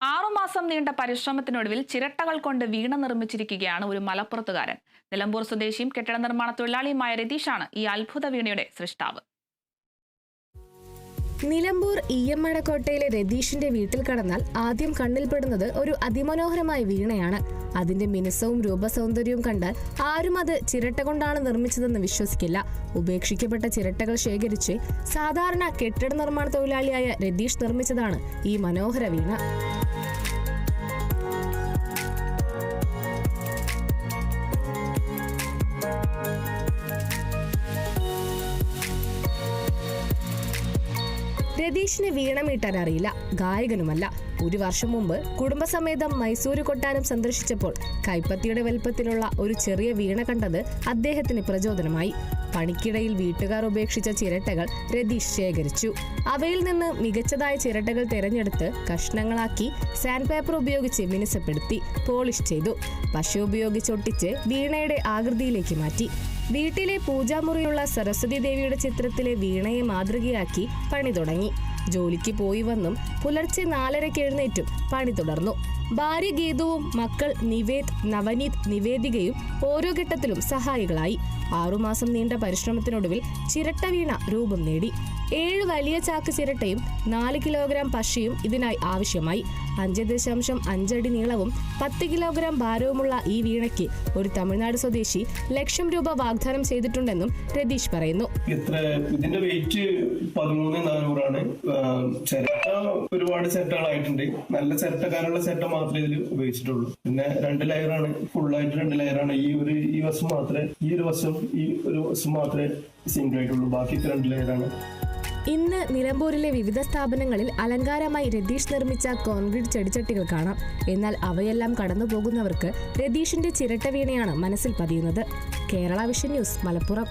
6 മാസം നീണ്ട പരിശ്രമത്തിനൊടുവിൽ ചിരട്ടകൾ കൊണ്ട് വീണ നിർമ്മിച്ചിരിക്കുകയാണ് ഒരു മലപ്പുറത്തുകാരൻ. നിലമ്പൂർ സ്വദേശിയും കെട്ടിട നിർമ്മാണ തൊഴിലാളിയുമായ രതീഷാണ് ഈ അത്ഭുത വീണയുടെ സൃഷ്ടാവ്. നിലമ്പൂർ ഇയമ്മടക്കോട്ടയിലെ രതീഷിന്റെ വീട്ടിൽ കടന്നാൽ ആദ്യം കണ്ണിൽപ്പെടുന്നത് ഒരു അതിമനോഹരമായ വീണയാണ്. അതിന്റെ മിനുസവും രൂപസൗന്ദര്യവും കണ്ടാൽ ആരും അത് ചിരട്ട കൊണ്ടാണ് നിർമ്മിച്ചതെന്ന് വിശ്വസിക്കില്ല. ഉപേക്ഷിക്കപ്പെട്ട ചിരട്ടകൾ ശേഖരിച്ച് സാധാരണ കെട്ടിട നിർമ്മാണ തൊഴിലാളിയായ രതീഷ് നിർമ്മിച്ചതാണ് ഈ മനോഹര വീണ. രതീഷിന് വീണ മീട്ടാൻ അറിയില്ല, ഗായകനുമല്ല. ഒരു വർഷം മുമ്പ് കുടുംബസമേതം മൈസൂര് കൊട്ടാരം സന്ദർശിച്ചപ്പോൾ കൈപ്പത്തിയുടെ വലുപ്പത്തിലുള്ള ഒരു ചെറിയ വീണ കണ്ടത് അദ്ദേഹത്തിന് പ്രചോദനമായി. പണിക്കിടയിൽ വീട്ടുകാർ ഉപേക്ഷിച്ച ചിരട്ടകൾ രതീഷ് ശേഖരിച്ചു. അവയിൽ നിന്ന് മികച്ചതായ ചിരട്ടകൾ തിരഞ്ഞെടുത്ത് കഷ്ണങ്ങളാക്കി സാൻഡ് പേപ്പർ ഉപയോഗിച്ച് മിനുസപ്പെടുത്തി പോളിഷ് ചെയ്തു. പശ ഉപയോഗിച്ചൊട്ടിച്ച് വീണയുടെ ആകൃതിയിലേക്ക് മാറ്റി. വീട്ടിലെ പൂജാമുറിയുള്ള സരസ്വതി ദേവിയുടെ ചിത്രത്തിലെ വീണയെ മാതൃകയാക്കി പണി തുടങ്ങി. ജോലിക്ക് പോയി വന്നും പുലർച്ചെ 4:30 എഴുന്നേറ്റും പണി തുടർന്നു. ഭാര്യ ഗീതവും മക്കൾ നിവേദ്, നവനീത്, നിവേദികയും ഓരോ ഘട്ടത്തിലും സഹായികളായി. 6 മാസം നീണ്ട പരിശ്രമത്തിനൊടുവിൽ ചിരട്ട വീണ രൂപം നേടി. 7 വലിയ ചാക്ക് ചിരട്ടയും 4 കിലോഗ്രാം പശയും ഇതിനായി ആവശ്യമായി. 5.5 അടി നീളവും 10 കിലോഗ്രാം ഭാരവുമുള്ള ഈ വീണയ്ക്ക് ഒരു തമിഴ്നാട് സ്വദേശി ₹1,00,000 വാഗ്ദാനം ചെയ്തിട്ടുണ്ടെന്നും രതീഷ് പറയുന്നു. ഇതിന്റെ വെയിറ്റ് 13,400 ചിരട്ട ഒരുപാട് ചിരട്ടകളായിട്ടുണ്ട്. നല്ല ചിരട്ടക്കാരുള്ള ചിരട്ട മാത്രമേ ഇതിൽ ഉപയോഗിച്ചിട്ടുള്ളൂ. പിന്നെ 2 ലെയറാണ്, ഫുള്ളായിട്ട് 2 ലെയറാണ്. ഈ വശം മാത്രമേ, ഈ ഒരു വശം മാത്രമേ സിംഗിൾ ആയിട്ടുള്ളൂ. ബാക്കി 2 ലെയറാണ്. ഇന്ന് നിലമ്പൂരിലെ വിവിധ സ്ഥാപനങ്ങളിൽ അലങ്കാരമായി രതീഷ് നിർമ്മിച്ച കോൺക്രീറ്റ് ചെടിച്ചട്ടികൾ കാണാം. എന്നാൽ അവയെല്ലാം കടന്നു പോകുന്നവർക്ക് രതീഷിന്റെ ചിരട്ട വീണയാണ് മനസ്സിൽ പതിയുന്നത്. Kerala vision news, Malappuram.